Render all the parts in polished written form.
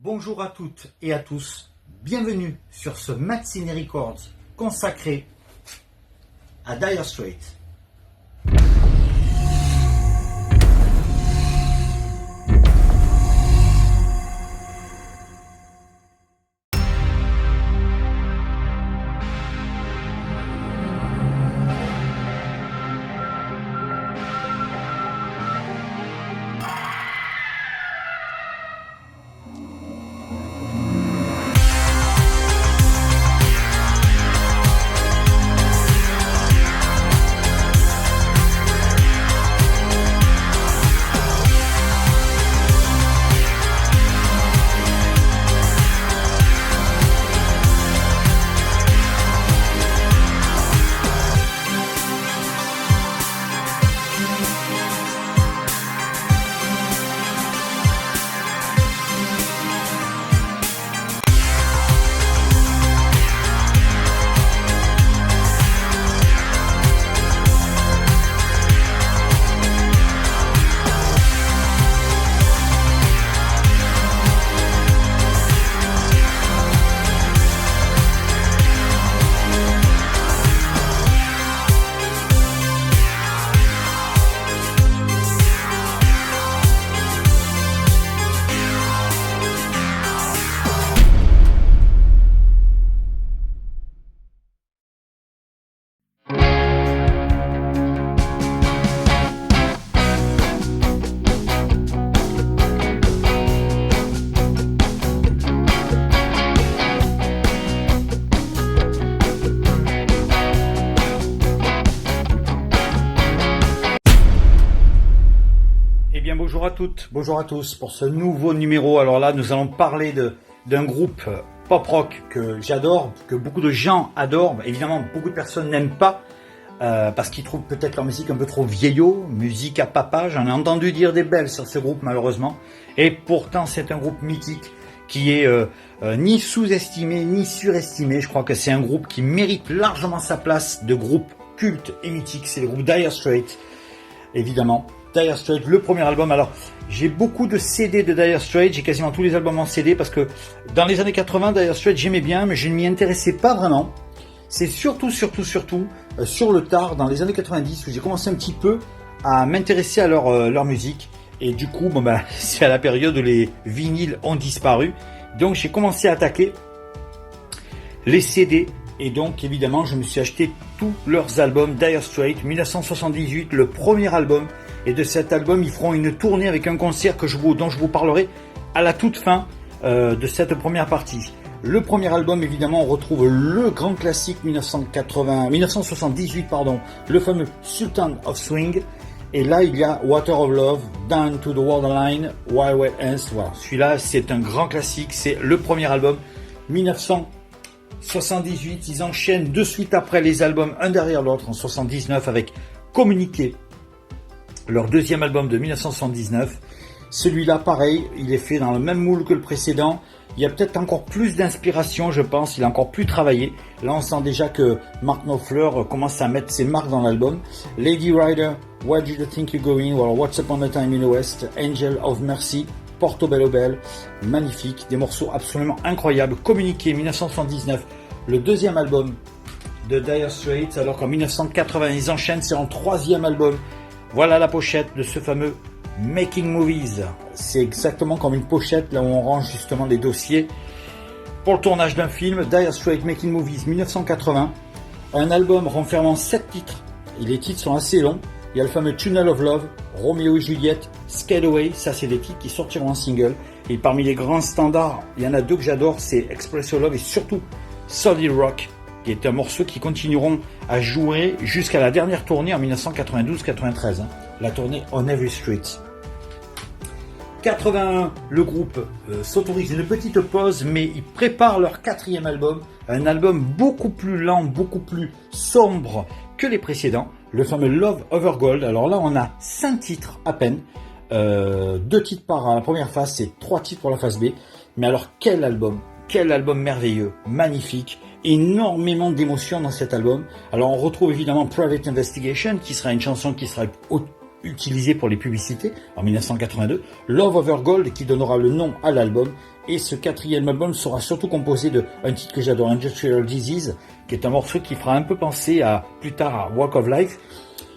Bonjour à toutes et à tous, bienvenue sur ce Mazzini Records consacré à Dire Straits. Bonjour à toutes, bonjour à tous pour ce nouveau numéro. Alors là, nous allons parler d'un groupe pop rock que j'adore, que beaucoup de gens adorent. Évidemment, beaucoup de personnes n'aiment pas parce qu'ils trouvent peut-être leur musique un peu trop vieillot, musique à papa. J'en ai entendu dire des belles sur ce groupe malheureusement. Et pourtant, c'est un groupe mythique qui est ni sous-estimé ni surestimé. Je crois que c'est un groupe qui mérite largement sa place de groupe culte et mythique. C'est le groupe Dire Straits, évidemment. Dire Straits, le premier album. Alors, j'ai beaucoup de CD de Dire Straits, j'ai quasiment tous les albums en CD parce que dans les années 80, Dire Straits, j'aimais bien, mais je ne m'y intéressais pas vraiment. C'est surtout sur le tard, dans les années 90, où j'ai commencé un petit peu à m'intéresser à leur musique. Et du coup, c'est à la période où les vinyles ont disparu. Donc, j'ai commencé à attaquer les CD. Et donc, évidemment, je me suis acheté tous leurs albums. Dire Straits, 1978, le premier album. Et de cet album, ils feront une tournée avec un concert dont je vous parlerai à la toute fin de cette première partie. Le premier album, évidemment, on retrouve le grand classique 1978, le fameux Sultan of Swing. Et là, il y a Water of Love, Down to the Borderline, Wild Wild West. Voilà, celui-là, c'est un grand classique. C'est le premier album 1978. Ils enchaînent de suite après les albums un derrière l'autre en 79 avec Communiquer. Leur deuxième album de 1979, celui-là pareil, il est fait dans le même moule que le précédent. Il y a peut-être encore plus d'inspiration, je pense, il a encore plus travaillé. Là on sent déjà que Mark Knopfler commence à mettre ses marques dans l'album. Lady Rider, Where Did You Think You're Going, or What's Upon a Time in the West, Angel of Mercy, Portobello Bell, magnifique, des morceaux absolument incroyables. Communiqué 1979, le deuxième album de Dire Straits, alors qu'en 1980 ils enchaînent, c'est en troisième album. Voilà la pochette de ce fameux Making Movies. C'est exactement comme une pochette là où on range justement les dossiers pour le tournage d'un film. Dire Straits Making Movies 1980. Un album renfermant 7 titres. Et les titres sont assez longs. Il y a le fameux Tunnel of Love, Romeo et Juliette, Skate Away. Ça, c'est des titres qui sortiront en single. Et parmi les grands standards, il y en a deux que j'adore. C'est Expresso Love et surtout Solid Rock, qui est un morceau qui continueront à jouer jusqu'à la dernière tournée en 1992-93, la tournée On Every Street. 81, le groupe s'autorise une petite pause, mais ils préparent leur quatrième album, un album beaucoup plus lent, beaucoup plus sombre que les précédents, le fameux Love Over Gold. Alors là, on a 5 titres à peine, 2 titres par la première phase, c'est 3 titres pour la phase B. Mais alors, quel album merveilleux, magnifique, énormément d'émotions dans cet album. Alors on retrouve évidemment Private Investigation, qui sera une chanson qui sera utilisé pour les publicités en 1982, Love Over Gold qui donnera le nom à l'album. Et ce 4e album sera surtout composé d'un titre que j'adore, Industrial Disease, qui est un morceau qui fera un peu penser à plus tard à Walk of Life.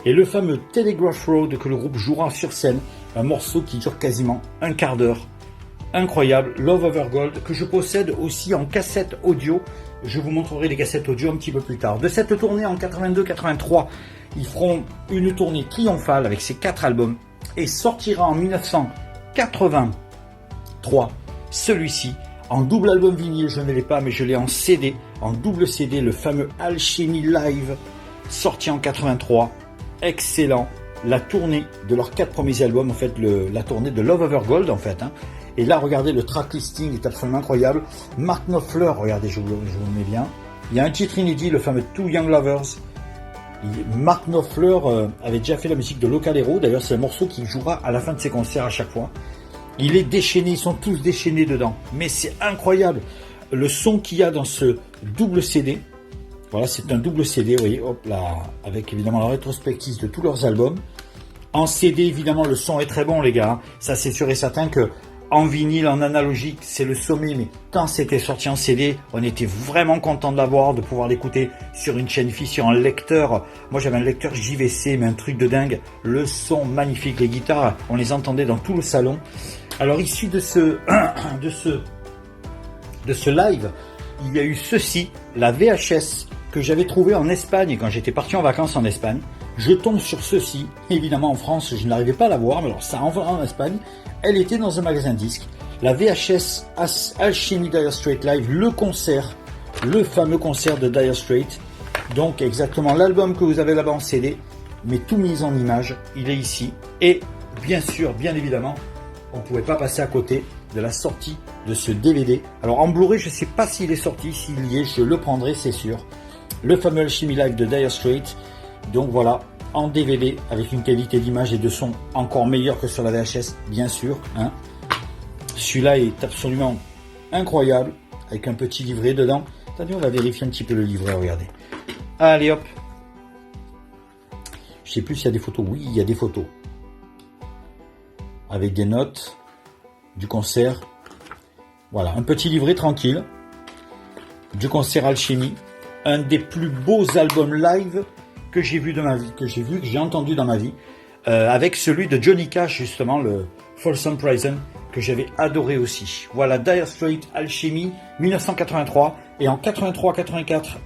Et le fameux Telegraph Road que le groupe jouera sur scène, un morceau qui dure quasiment un quart d'heure. Incroyable, Love Over Gold, que je possède aussi en cassette audio. Je vous montrerai les cassettes audio un petit peu plus tard. De cette tournée en 82-83, ils feront une tournée triomphale avec ces 4 albums et sortira en 1983 celui-ci en double album vinyle. Je ne l'ai pas, mais je l'ai en CD, en double CD, le fameux Alchemy Live, sorti en 83. Excellent. La tournée de leurs 4 premiers albums, en fait, la tournée de Love Over Gold, en fait. Hein. Et là, regardez, le track listing est absolument incroyable. Mark Knopfler, regardez, je vous le mets bien. Il y a un titre inédit, le fameux Two Young Lovers. Mark Knopfler avait déjà fait la musique de Local Hero. D'ailleurs, c'est un morceau qu'il jouera à la fin de ses concerts à chaque fois. Il est déchaîné, ils sont tous déchaînés dedans. Mais c'est incroyable. Le son qu'il y a dans ce double CD. Voilà, c'est un double CD, vous voyez, hop là, avec évidemment la rétrospective de tous leurs albums. En CD, évidemment, le son est très bon, les gars. Ça, c'est sûr et certain que en vinyle, en analogique, c'est le sommet. Mais quand c'était sorti en CD, on était vraiment content de l'avoir, de pouvoir l'écouter sur une chaîne fixe, sur un lecteur. Moi, j'avais un lecteur JVC, mais un truc de dingue. Le son magnifique, les guitares, on les entendait dans tout le salon. Alors, issu de ce live, il y a eu ceci, la VHS que j'avais trouvé en Espagne quand j'étais parti en vacances en Espagne. Je tombe sur ceci, évidemment en France je n'arrivais pas à la voir, mais alors ça en Espagne, elle était dans un magasin disque. La VHS Alchemy Dire Straits Live, le concert, le fameux concert de Dire Straits. Donc exactement l'album que vous avez là-bas en CD, mais tout mis en image, il est ici. Et bien sûr, bien évidemment, on ne pouvait pas passer à côté de la sortie de ce DVD. Alors en Blu-ray, je ne sais pas s'il est sorti, s'il y est, je le prendrai, c'est sûr. Le fameux Alchemy Live de Dire Straits. Donc voilà, en DVD, avec une qualité d'image et de son encore meilleure que sur la VHS, bien sûr. Hein. Celui-là est absolument incroyable, avec un petit livret dedans. Attendez, on va vérifier un petit peu le livret, regardez. Allez hop. Je sais plus s'il y a des photos. Oui, il y a des photos. Avec des notes du concert. Voilà, un petit livret tranquille du concert Alchemy. Un des plus beaux albums live que j'ai vu de ma vie, que j'ai entendu dans ma vie, avec celui de Johnny Cash, justement, le Folsom Prison, que j'avais adoré aussi. Voilà, Dire Straits Alchemy, 1983, et en 83-84,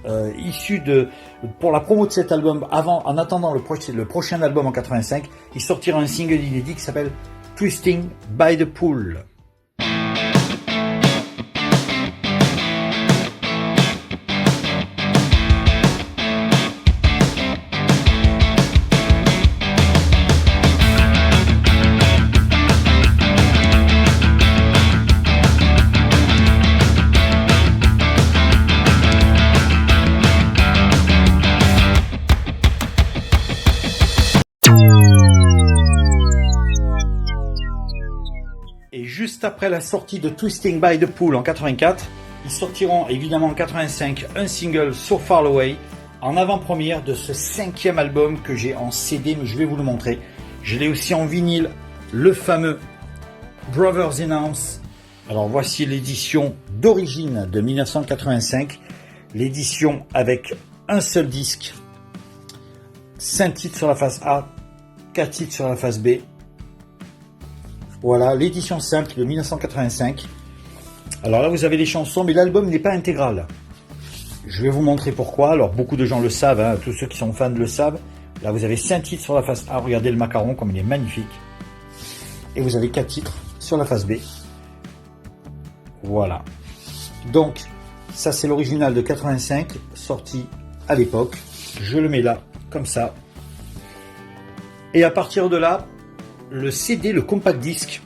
pour la promo de cet album, en attendant le prochain album en 85, il sortira un single inédit qui s'appelle Twisting by the Pool. Juste après la sortie de Twisting by the Pool en 84, ils sortiront évidemment en 85 un single So Far Away en avant-première de ce 5e album que j'ai en CD, mais je vais vous le montrer. Je l'ai aussi en vinyle, le fameux Brothers in Arms. Alors voici l'édition d'origine de 1985, l'édition avec un seul disque, 5 titres sur la face A, 4 titres sur la face B. Voilà, l'édition simple de 1985. Alors là, vous avez les chansons, mais l'album n'est pas intégral. Je vais vous montrer pourquoi. Alors, beaucoup de gens le savent, hein, tous ceux qui sont fans le savent. Là, vous avez 5 titres sur la face A. Regardez le macaron, comme il est magnifique. Et vous avez 4 titres sur la face B. Voilà. Donc, ça, c'est l'original de 85, sorti à l'époque. Je le mets là, comme ça. Et à partir de là, le CD, le compact disque,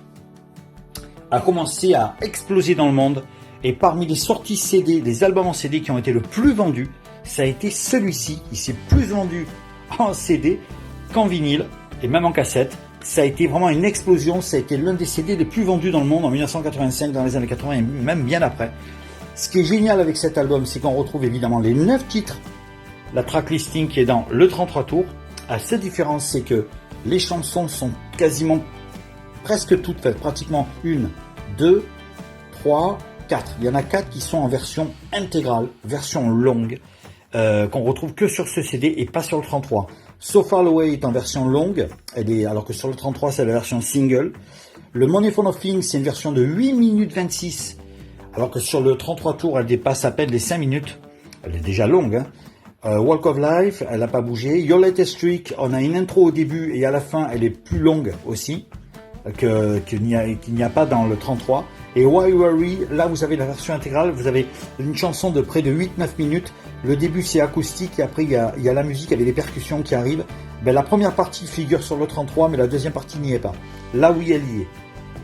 a commencé à exploser dans le monde. Et parmi les sorties CD, les albums en CD qui ont été le plus vendus, ça a été celui-ci. Il s'est plus vendu en CD qu'en vinyle et même en cassette. Ça a été vraiment une explosion. Ça a été l'un des CD les plus vendus dans le monde en 1985, dans les années 80 et même bien après. Ce qui est génial avec cet album, c'est qu'on retrouve évidemment les 9 titres, la track listing qui est dans le 33 tours. À cette différence, c'est que Les chansons sont quasiment presque toutes faites, pratiquement 1, 2, 3, 4. Il y en a 4 qui sont en version intégrale, version longue, qu'on retrouve que sur ce CD et pas sur le 33. So Far Away est en version longue, alors que sur le 33 c'est la version single. Le Money for Nothing c'est une version de 8 minutes 26, alors que sur le 33 tours elle dépasse à peine les 5 minutes. Elle est déjà longue, hein. Walk of Life, elle n'a pas bougé. Your Latest Streak, on a une intro au début et à la fin elle est plus longue aussi qu'il n'y a pas dans le 33. Et Why Worry, là vous avez la version intégrale, vous avez une chanson de près de 8-9 minutes. Le début c'est acoustique et après il y a la musique avec les percussions qui arrivent. Ben, la première partie figure sur le 33 mais la deuxième partie n'y est pas. Là où elle y est.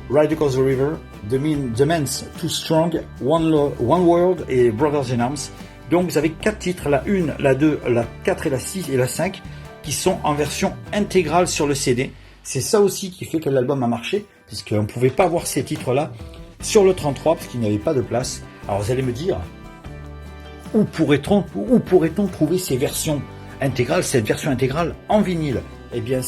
Ride Across the River, The Man's Too Strong, One World et Brothers in Arms. Donc vous avez 4 titres, la 1, la 2, la 4 et la 6 et la 5 qui sont en version intégrale sur le CD. C'est ça aussi qui fait que l'album a marché, puisqu'on ne pouvait pas voir ces titres-là sur le 33 parce qu'il n'y avait pas de place. Alors vous allez me dire, où pourrait-on trouver ces versions intégrales, cette version intégrale en vinyle? Eh bien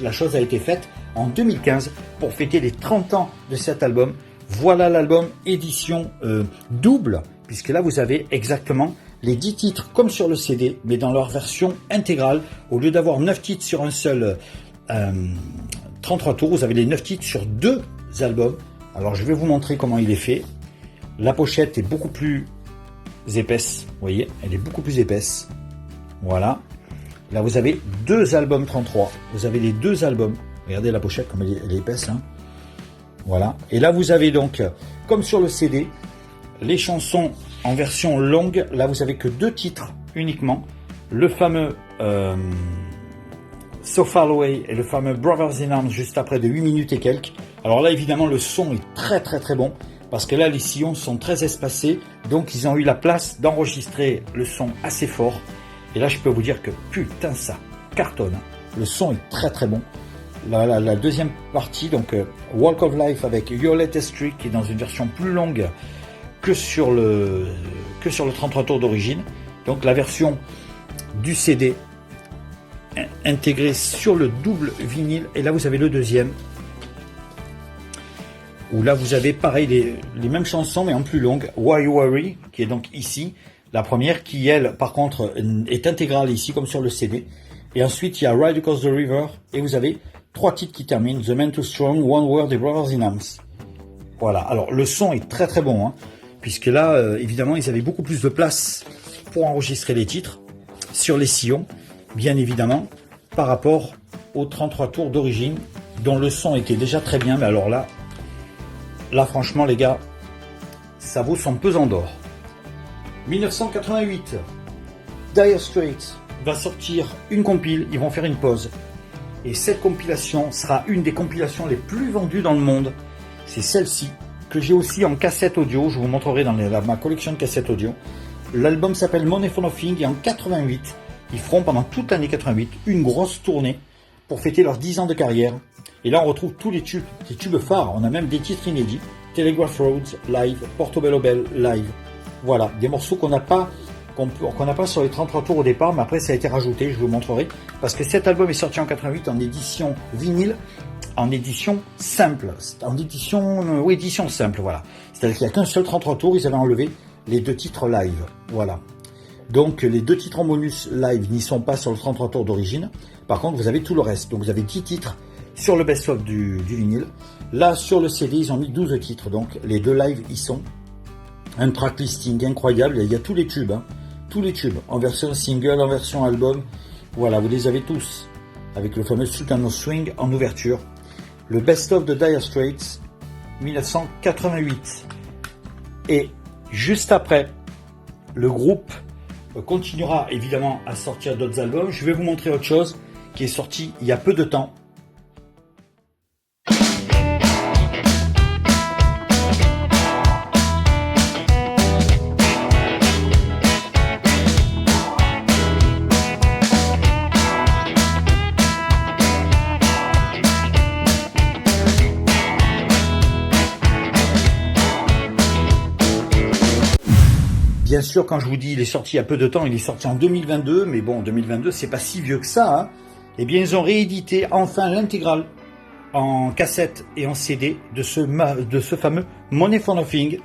la chose a été faite en 2015 pour fêter les 30 ans de cet album. Voilà l'album édition double, puisque là vous avez exactement les 10 titres comme sur le CD, mais dans leur version intégrale. Au lieu d'avoir 9 titres sur un seul 33 tours, vous avez les 9 titres sur 2 albums. Alors je vais vous montrer comment il est fait. La pochette est beaucoup plus épaisse, vous voyez, elle est beaucoup plus épaisse. Voilà. Là vous avez 2 albums 33, vous avez les 2 albums. Regardez la pochette comme elle est épaisse, hein. Voilà. Et là vous avez donc, comme sur le CD, les chansons en version longue. Là vous avez que 2 titres uniquement. Le fameux So Far Away et le fameux Brothers in Arms juste après de 8 minutes et quelques. Alors là évidemment le son est très très très bon, parce que là les sillons sont très espacés, donc ils ont eu la place d'enregistrer le son assez fort. Et là je peux vous dire que putain ça cartonne, le son est très très bon. La deuxième partie, donc Walk of Life avec Your Latest Streak, qui est dans une version plus longue que sur le 33 tours d'origine. Donc la version du CD intégrée sur le double vinyle. Et là vous avez le deuxième, où là vous avez pareil les mêmes chansons mais en plus longue. Why Worry, qui est donc ici la première, qui elle par contre est intégrale ici comme sur le CD. Et ensuite il y a Ride Across the River et vous avez 3 titres qui terminent, The Man Too Strong, One Word et Brothers in Arms. Voilà, alors le son est très très bon, hein, puisque là évidemment ils avaient beaucoup plus de place pour enregistrer les titres sur les sillons, bien évidemment, par rapport aux 33 tours d'origine, dont le son était déjà très bien, mais alors là franchement les gars, ça vaut son pesant d'or. 1988, Dire Straits va sortir une compile, ils vont faire une pause. Et cette compilation sera une des compilations les plus vendues dans le monde. C'est celle-ci, que j'ai aussi en cassette audio, je vous montrerai dans ma collection de cassettes audio. L'album s'appelle Money for Nothing et en 88, ils feront pendant toute l'année 88 une grosse tournée pour fêter leurs 10 ans de carrière. Et là on retrouve tous les tubes phares, on a même des titres inédits. Telegraph Roads live, Portobello Bell live. Voilà, des morceaux qu'on n'a pas sur les 33 tours au départ, mais après ça a été rajouté, je vous montrerai, parce que cet album est sorti en 88 en édition vinyle, en édition simple, édition simple, voilà. C'est-à-dire qu'il n'y a qu'un seul 33 tours, ils avaient enlevé les 2 titres live, voilà. Donc les 2 titres en bonus live n'y sont pas sur le 33 tours d'origine, par contre vous avez tout le reste, donc vous avez 10 titres sur le best-of du vinyle. Là sur le CD ils ont mis 12 titres, donc les 2 live y sont. Un track listing incroyable, il y a tous les tubes, hein. Tous les tubes, en version single, en version album, voilà, vous les avez tous, avec le fameux Sultan of Swing en ouverture. Le best-of de Dire Straits, 1988. Et juste après, le groupe continuera évidemment à sortir d'autres albums. Je vais vous montrer autre chose qui est sorti il y a peu de temps. Bien sûr, quand je vous dis il est sorti il y a peu de temps, il est sorti en 2022, mais bon, 2022, c'est pas si vieux que ça, hein. eh bien ils ont réédité enfin l'intégrale en cassette et en CD de ce fameux Money for Nothing.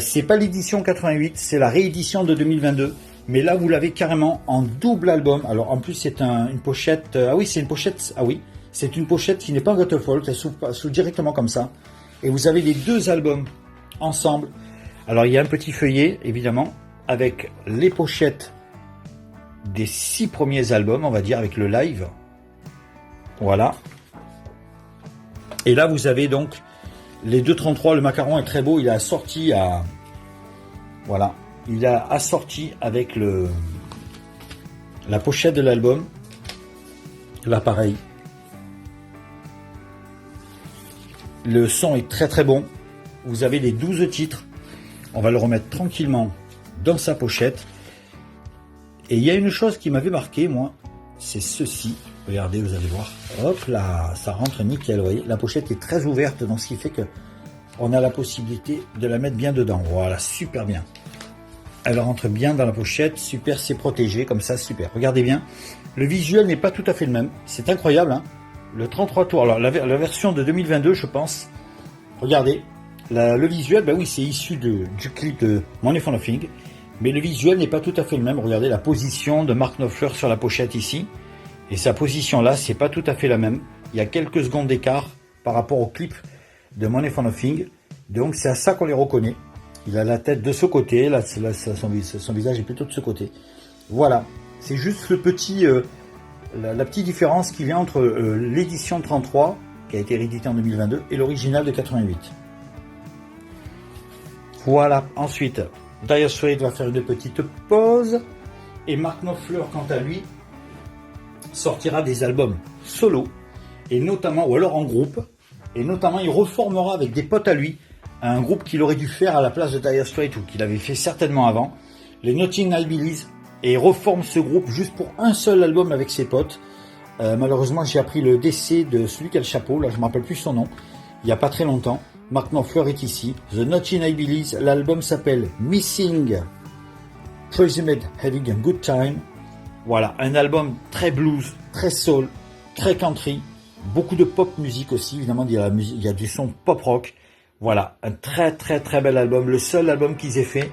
C'est pas l'édition 88, c'est la réédition de 2022. Mais là, vous l'avez carrément en double album. Alors, en plus, c'est une pochette... ah oui, c'est une pochette... Ah oui, c'est une pochette qui n'est pas en waterfold, elle s'ouvre directement comme ça. Et vous avez les deux albums ensemble. Alors, il y a un petit feuillet, évidemment, avec les pochettes des 6 premiers albums, on va dire, avec le live. Voilà. Et là, vous avez donc les 2.33. Le macaron est très beau. Il a assorti à... Voilà. Il a assorti avec la pochette de l'album. Là, pareil. Le son est très très bon. Vous avez les 12 titres. On va le remettre tranquillement dans sa pochette. Et il y a une chose qui m'avait marqué, moi. C'est ceci. Regardez, vous allez voir. Hop là, ça rentre nickel. Vous voyez, la pochette est très ouverte, donc ce qui fait que on a la possibilité de la mettre bien dedans. Voilà, super bien. Elle rentre bien dans la pochette, super, c'est protégé, comme ça, super. Regardez bien, le visuel n'est pas tout à fait le même, c'est incroyable, hein. Le 33 tours, alors la version de 2022, je pense, regardez, le visuel, bah oui, c'est issu du clip de Money for Nothing, mais le visuel n'est pas tout à fait le même. Regardez la position de Mark Knopfler sur la pochette ici, et sa position là, c'est pas tout à fait la même. Il y a quelques secondes d'écart par rapport au clip de Money for Nothing, donc c'est à ça qu'on les reconnaît. Il a la tête de ce côté, là son visage est plutôt de ce côté. Voilà, c'est juste le petit, la petite différence qui vient entre l'édition 33, qui a été rééditée en 2022, et l'original de 88. Voilà, ensuite, Dire Straits va faire une petite pause, et Mark Knopfler, quant à lui, sortira des albums solo, et notamment, ou alors en groupe, et notamment il reformera avec des potes à lui, un groupe qu'il aurait dû faire à la place de Dire Straits ou qu'il avait fait certainement avant, les Nothing Hillbillies, et il reforme ce groupe juste pour un seul album avec ses potes. Malheureusement, j'ai appris le décès de celui qui a le chapeau, là je ne me rappelle plus son nom, il n'y a pas très longtemps. Mark Knopfler est ici. The Nothing Hillbillies, l'album s'appelle Missing Presumed Having a Good Time. Voilà, un album très blues, très soul, très country, beaucoup de pop musique aussi, évidemment il y a du son pop rock. Voilà, un très très très bel album, le seul album qu'ils aient fait.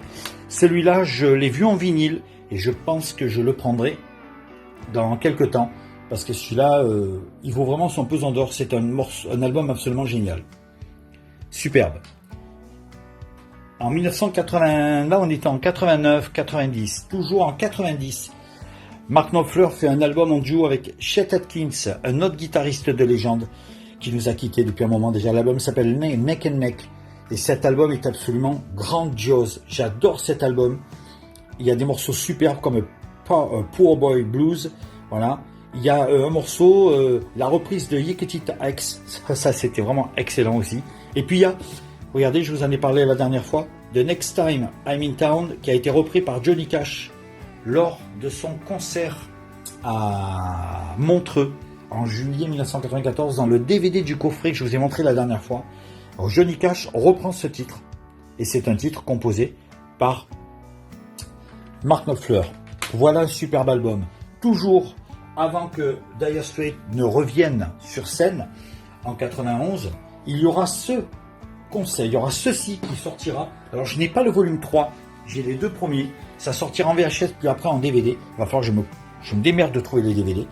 Celui-là, je l'ai vu en vinyle et je pense que je le prendrai dans quelques temps parce que celui-là, il vaut vraiment son pesant d'or. C'est un album absolument génial. Superbe. En 1980, là on était en 89, 90, toujours en 90. Mark Knopfler fait un album en duo avec Chet Atkins, un autre guitariste de légende qui nous a quittés depuis un moment déjà. L'album s'appelle Neck and Neck et cet album est absolument grandiose. J'adore cet album. Il y a des morceaux superbes comme Poor Boy Blues. Voilà. Il y a un morceau, la reprise de Yicketita X. Ça c'était vraiment excellent aussi. Et puis il y a, regardez, je vous en ai parlé la dernière fois, The Next Time I'm in Town, qui a été repris par Johnny Cash lors de son concert à Montreux en juillet 1994 dans le DVD du coffret que je vous ai montré la dernière fois. Alors Johnny Cash reprend ce titre et c'est un titre composé par Mark Knopfler. Voilà un superbe album. Toujours avant que Dire Straits ne revienne sur scène en 91, il y aura ce concert, il y aura ceci qui sortira. Alors je n'ai pas le volume 3, j'ai les deux premiers. Ça sortira en VHS puis après en DVD. Il va falloir que je me démerde de trouver les DVD.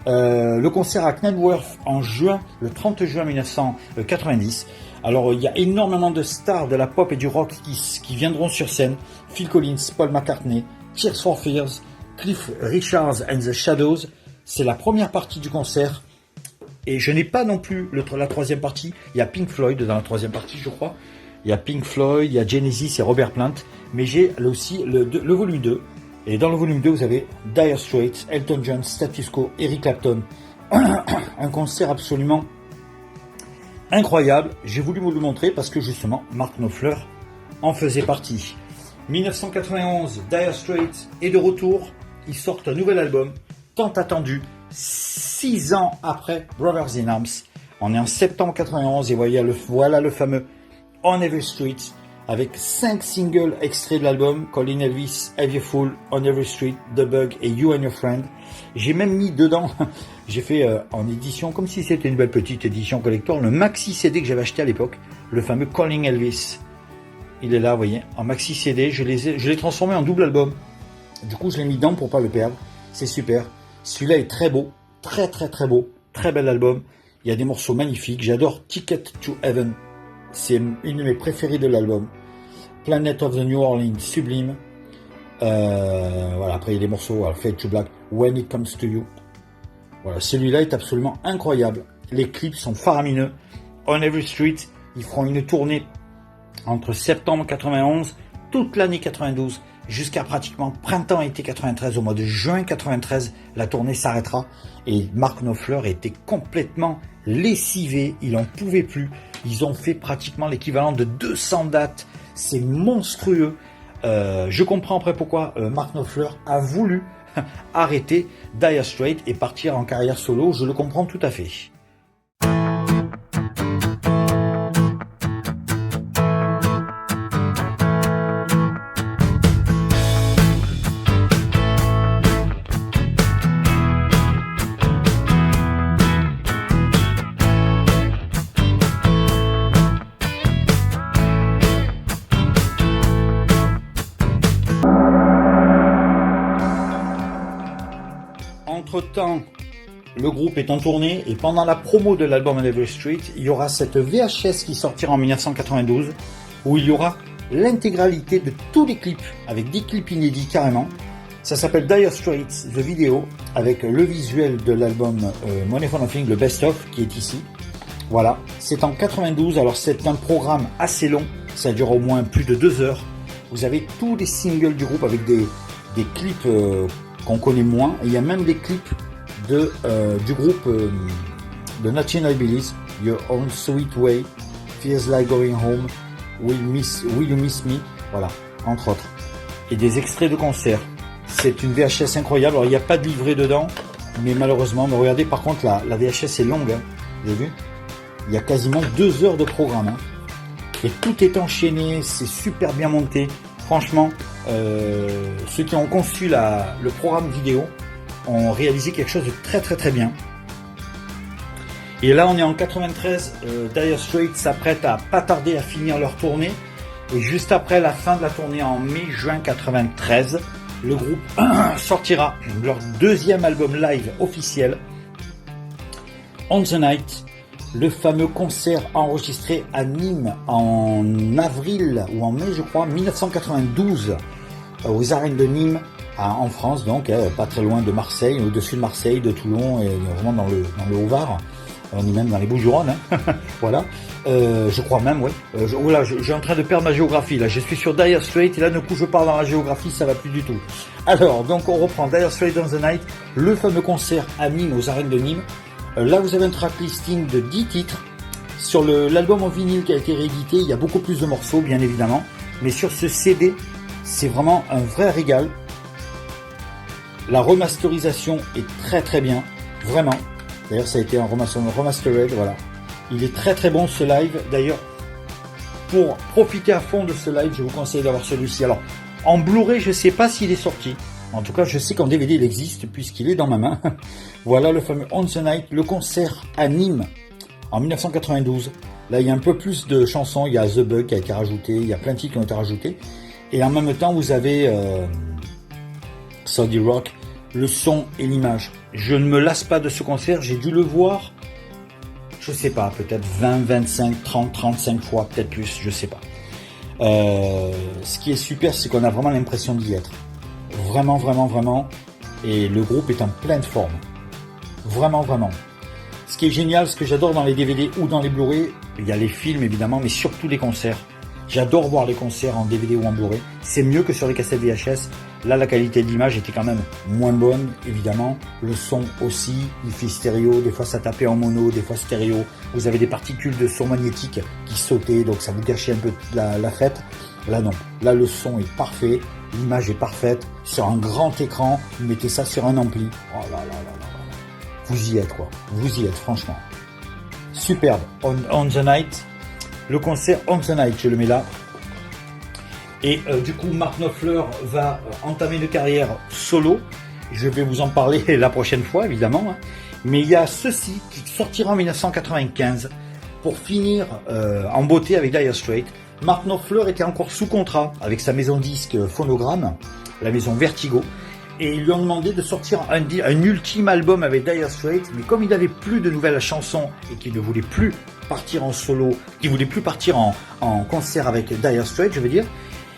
Le concert à Knebworth en juin, le 30 juin 1990. Alors il y a énormément de stars de la pop et du rock qui viendront sur scène. Phil Collins, Paul McCartney, Tears for Fears, Cliff Richards and the Shadows. C'est la première partie du concert. Et je n'ai pas non plus la troisième partie. Il y a Pink Floyd dans la troisième partie, je crois. Il y a Pink Floyd, il y a Genesis et Robert Plant. Mais j'ai aussi le volume 2. Et dans le volume 2, vous avez Dire Straits, Elton John, Status Quo, Eric Clapton. Un concert absolument incroyable. J'ai voulu vous le montrer parce que justement, Mark Knopfler en faisait partie. 1991, Dire Straits est de retour. Ils sortent un nouvel album, tant attendu, 6 ans après Brothers in Arms. On est en septembre 91 et voilà le fameux On Every Street avec 5 singles extraits de l'album: Colin Elvis, Have You Fool, On Every Street, The Bug et You and Your Friend. J'ai même mis dedans J'ai fait en édition, comme si c'était une belle petite édition collector, le maxi CD que j'avais acheté à l'époque, le fameux Calling Elvis. Il est là, vous voyez, en maxi CD, je l'ai transformé en double album. Du coup, je l'ai mis dedans pour pas le perdre. C'est super. Celui-là est très beau, très beau, très bel album. Il y a des morceaux magnifiques. J'adore Ticket to Heaven. C'est une de mes préférées de l'album. Planet of the New Orleans, sublime. Voilà, après il y a des morceaux, Fade to Black, When It Comes to You. Voilà, celui-là est absolument incroyable. Les clips sont faramineux. On Every Street, ils feront une tournée entre septembre 91, toute l'année 92, jusqu'à pratiquement printemps-été 93. Au mois de juin 93, la tournée s'arrêtera. Et Mark Knopfler était complètement lessivé. Il en pouvait plus. Ils ont fait pratiquement l'équivalent de 200 dates. C'est monstrueux. Je comprends après pourquoi Mark Knopfler a voulu arrêter Dire Straits et partir en carrière solo. Je le comprends tout à fait. Entre-temps, le groupe est en tournée et pendant la promo de l'album On Every Street, il y aura cette VHS qui sortira en 1992 où il y aura l'intégralité de tous les clips avec des clips inédits carrément. Ça s'appelle Dire Straits The Video avec le visuel de l'album Money for Nothing, le best-of qui est ici. Voilà, c'est en 92, alors c'est un programme assez long, ça dure au moins plus de 2 heures. Vous avez tous les singles du groupe avec des clips qu'on connaît moins. Et il y a même des clips du groupe de National Hillbillies, Your Own Sweet Way, Feels Like Going Home, Will You Miss Me, voilà, entre autres. Et des extraits de concerts. C'est une VHS incroyable. Alors il n'y a pas de livret dedans, mais malheureusement, mais regardez par contre la VHS est longue, hein. Vous avez vu? Il y a quasiment 2 heures de programme, hein. Et tout est enchaîné, c'est super bien monté. Franchement, ceux qui ont conçu le programme vidéo ont réalisé quelque chose de très bien. Et là, on est en 93. Dire Straits s'apprête à pas tarder à finir leur tournée. Et juste après la fin de la tournée, en mai-juin 93, le groupe sortira leur 2e album live officiel, On the Night. Le fameux concert enregistré à Nîmes en avril ou en mai, je crois, 1992, aux arènes de Nîmes, en France, donc pas très loin de Marseille, au-dessus de Marseille, de Toulon, et vraiment dans le Haut-Var. On est même dans les Bouches-du-Rhône, hein. Voilà. Je crois même, ouais. J'ai en train de perdre ma géographie, là. Je suis sur Dire Straits, et là, d'un coup, je pars dans la géographie, ça va plus du tout. Alors, donc, on reprend Dire Straits on the Night, le fameux concert à Nîmes, aux arènes de Nîmes. Là, vous avez un track listing de 10 titres. Sur l'album en vinyle qui a été réédité, il y a beaucoup plus de morceaux, bien évidemment. Mais sur ce CD, c'est vraiment un vrai régal. La remasterisation est très bien, vraiment. D'ailleurs, ça a été un remastered, voilà. Il est très bon ce live. D'ailleurs, pour profiter à fond de ce live, je vous conseille d'avoir celui-ci. Alors, en Blu-ray, je ne sais pas s'il est sorti. En tout cas, je sais qu'en DVD, il existe puisqu'il est dans ma main. Voilà le fameux On the Night, le concert à Nîmes en 1992. Là, il y a un peu plus de chansons. Il y a The Bug qui a été rajouté. Il y a plein de titres qui ont été rajoutés. Et en même temps, vous avez Solid Rock, le son et l'image. Je ne me lasse pas de ce concert. J'ai dû le voir, je sais pas, peut-être 20, 25, 30, 35 fois, peut-être plus, je sais pas. Ce qui est super, c'est qu'on a vraiment l'impression d'y être. Vraiment. Et le groupe est en pleine forme. Vraiment. Ce qui est génial, ce que j'adore dans les DVD ou dans les Blu-ray, il y a les films évidemment, mais surtout les concerts. J'adore voir les concerts en DVD ou en Blu-ray. C'est mieux que sur les cassettes VHS. Là, la qualité de l'image était quand même moins bonne, évidemment. Le son aussi, il fait stéréo. Des fois, ça tapait en mono, des fois stéréo. Vous avez des particules de son magnétique qui sautaient, donc ça vous gâchait un peu la fête. Là, non. Là, le son est parfait. L'image est parfaite. Sur un grand écran, vous mettez ça sur un ampli. Oh là. Vous y êtes, quoi. Vous y êtes, franchement. Superbe. On the Night. Le concert On the Night, je le mets là. Et du coup, Mark Knopfler va entamer une carrière solo. Je vais vous en parler la prochaine fois, évidemment. Hein. Mais il y a ceci qui sortira en 1995 pour finir en beauté avec Dire Straits. Mark Knopfler était encore sous contrat avec sa maison disque Phonogram, la maison Vertigo, et ils lui ont demandé de sortir un ultime album avec Dire Straits, mais comme il n'avait plus de nouvelles chansons et qu'il ne voulait plus partir en solo, qu'il voulait plus partir en concert avec Dire Straits, je veux dire,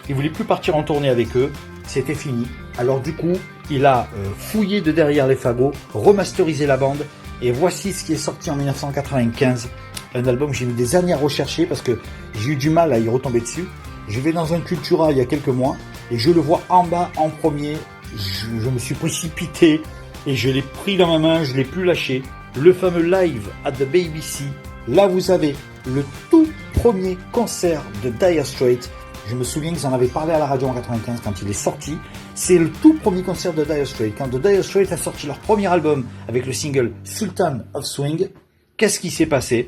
il voulait plus partir en tournée avec eux, c'était fini. Alors du coup, il a fouillé de derrière les fagots, remasterisé la bande, et voici ce qui est sorti en 1995. Un album que j'ai mis des années à rechercher parce que j'ai eu du mal à y retomber dessus. Je vais dans un Cultura il y a quelques mois et je le vois en bas en premier. Je me suis précipité et je l'ai pris dans ma main, je l'ai plus lâché. Le fameux Live at the BBC. Là vous avez le tout premier concert de Dire Straits. Je me souviens qu'ils en avaient parlé à la radio en 95 quand il est sorti. C'est le tout premier concert de Dire Straits. Quand The Dire Straits a sorti leur premier album avec le single Sultan of Swing, qu'est-ce qui s'est passé ?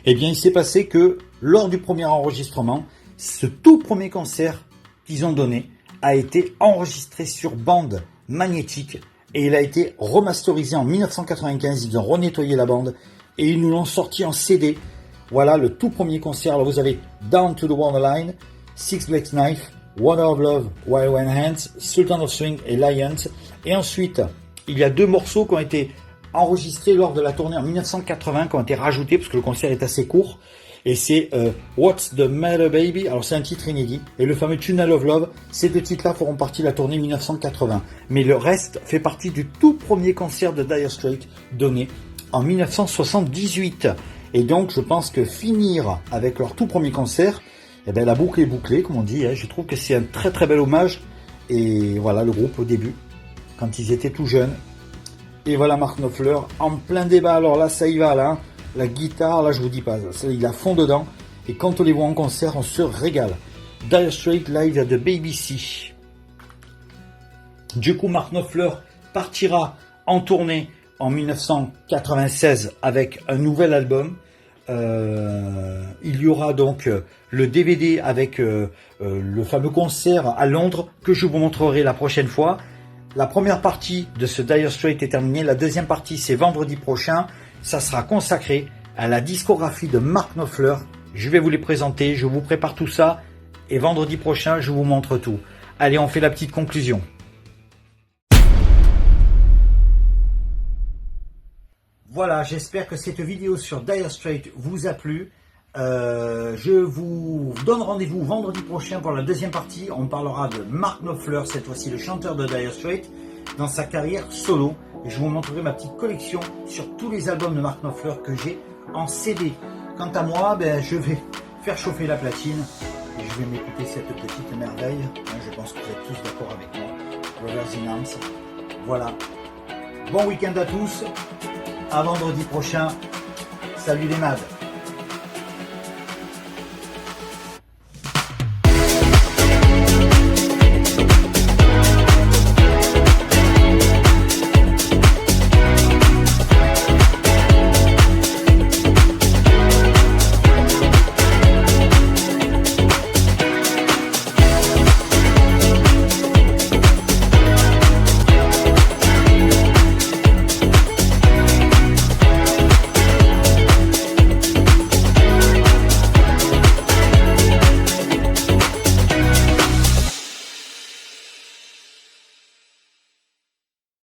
Eh bien, il s'est passé que lors du premier enregistrement, ce tout premier concert qu'ils ont donné a été enregistré sur bande magnétique et il a été remasterisé en 1995. Ils ont renettoyé la bande et ils nous l'ont sorti en CD. Voilà le tout premier concert. Alors vous avez Down to the Wonderline, Six Black Knife, Wonder of Love, Wild One Hands, Sultan of Swing et Lions. Et ensuite, il y a 2 morceaux qui ont été enregistrés lors de la tournée en 1980, qui ont été rajoutés parce que le concert est assez court. Et c'est What's the Matter Baby. Alors c'est un titre inédit. Et le fameux Tunnel of Love. Ces 2 titres-là feront partie de la tournée 1980. Mais le reste fait partie du tout premier concert de Dire Straits donné en 1978. Et donc je pense que finir avec leur tout premier concert, eh ben, la boucle est bouclée, comme on dit. Hein. Je trouve que c'est un très très bel hommage. Et voilà le groupe au début, quand ils étaient tout jeunes. Et voilà Mark Knopfler en plein débat. Alors là, ça y va là. Hein. La guitare, là, je vous dis pas. Ça, il a fond dedans. Et quand on les voit en concert, on se régale. Dire Straits Live at the BBC. Du coup, Mark Knopfler partira en tournée en 1996 avec un nouvel album. Il y aura donc le DVD avec le fameux concert à Londres que je vous montrerai la prochaine fois. La première partie de ce Dire Straits est terminée. La deuxième partie, c'est vendredi prochain. Ça sera consacré à la discographie de Mark Knopfler. Je vais vous les présenter. Je vous prépare tout ça. Et vendredi prochain, je vous montre tout. Allez, on fait la petite conclusion. Voilà, j'espère que cette vidéo sur Dire Straits vous a plu. Je vous donne rendez-vous vendredi prochain pour la deuxième partie. On parlera de Mark Knopfler, cette fois-ci le chanteur de Dire Straits, dans sa carrière solo. Et je vous montrerai ma petite collection sur tous les albums de Mark Knopfler que j'ai en CD. Quant à moi, ben, je vais faire chauffer la platine et je vais m'écouter cette petite merveille. Je pense que vous êtes tous d'accord avec moi. Brothers in Arms. Voilà. Bon week-end à tous. À vendredi prochain. Salut les mads.